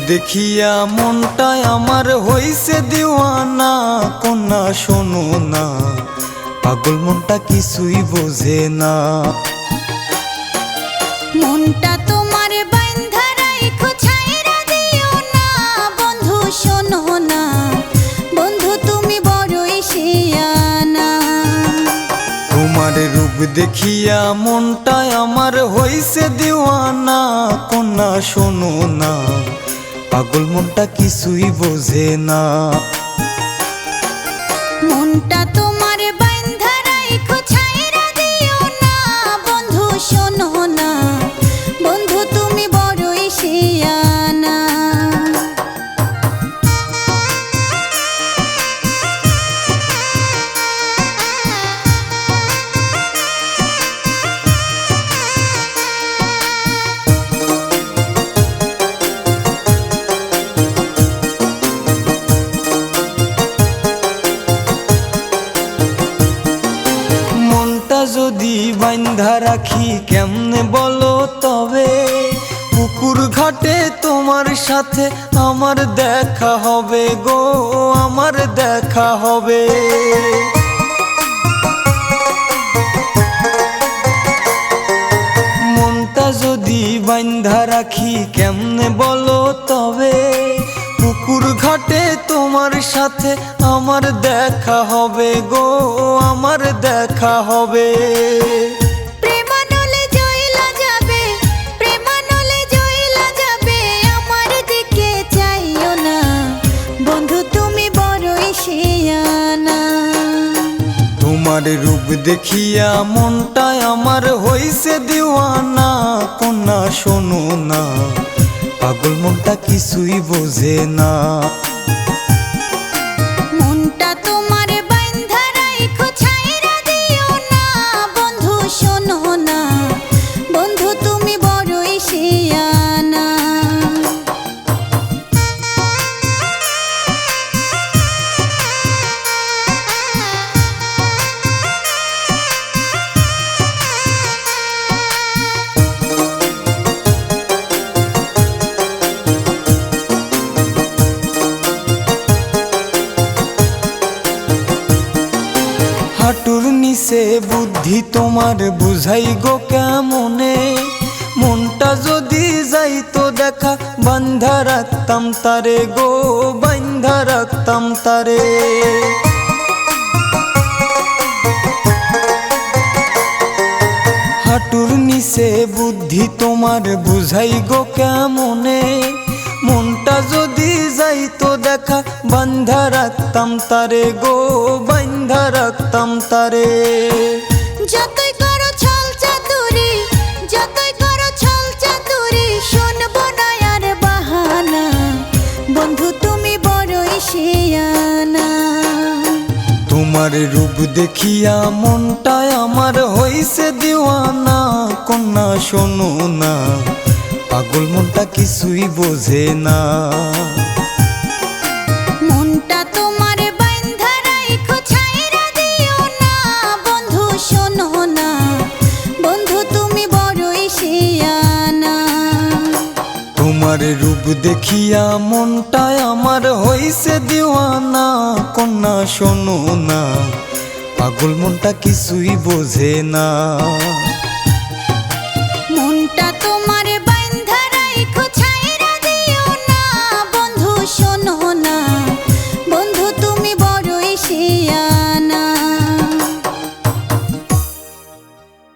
দেখিয়া মনটায় আমার হইছে দিওয়ানা, কন্যা শোনো না, পাগল মনটা কিছুই বোঝে না। মনটা তোমার বাইন্ধা রাইখো, ছাইরা দিও না, বন্ধু শোনো না, বন্ধু তুমি বড়ই শিয়ানা। তোমার রূপ দেখিয়া মনটায় আমার হইছে দিওয়ানা, কন্যা শোনো না, পাগল মনটা কিছুই বোঝে না। মনটা তোমার বাইন্ধা রাইখো, ছাইরা দিও না, বন্ধু শোনো না, বন্ধু তুমি বড়ই শিয়ানা। যদি বাইন্ধা রাখি কেমনে বলো তবে, পুকুর ঘাটে তোমার সাথে আমার দেখা হবে গো, আমার দেখা হবে। মনটা যদি বাইন্ধা রাখি কেমনে বলো তবে, পুকুর ঘাটে তোমার সাথে আমার দেখা হবে গো, আমার দেখা হবে। প্রেমানলে জয়লা যাবে, প্রেমানলে জয়লা যাবে, আমার দিকে চাইও না, বন্ধু তুমি বড়ই শিয়ানা। তোমার রূপ দেখিয়া মনটায় আমার হইছে দিওয়ানা, কন্যা শোনো না, পাগল মনটা কিছুই বোঝে না। মনটা তোমার বাইন্ধা রাইখো, ছাইরা দিও না, বন্ধু শোনো না, বন্ধু তুমি বড়ই শিয়ানা। হাঁটুর নিচে বুদ্ধি তোমার বুঝাই গো কেমনে, মনটা যদি যাইতো দেখা বান্ধা রাখতাম তারে গো, বান্ধা রাখতাম তারে। হাঁটুর নিচে বুদ্ধি তোমার বুঝাই গো কেমনে, মনটা যদি যাইতো দেখা বান্ধা রাখতাম তারে গো, বান্ধা রাখতাম তারে। যতই করো ছল চাতুরি, যতই করো ছল চাতুরি, শুনবো না আর বাহানা, বন্ধু তুমি বড়ই শিয়ানা। তোমার রূপ দেখিয়া মনটায় আমার হইছে দিওয়ানা, কন্যা শোনো না, পাগল মনটা কিছুই বোঝে না। মনটা তোমার বাইন্ধা রাইখো, ছাইরা দিও না, বন্ধু শোনো না, বন্ধু তুমি বড়ই শিয়ানা। তোমার রূপ দেখিয়া মনটায় আমার হইছে দিওয়ানা, কন্যা শোনো না, পাগল মনটা কিছুই বোঝে না।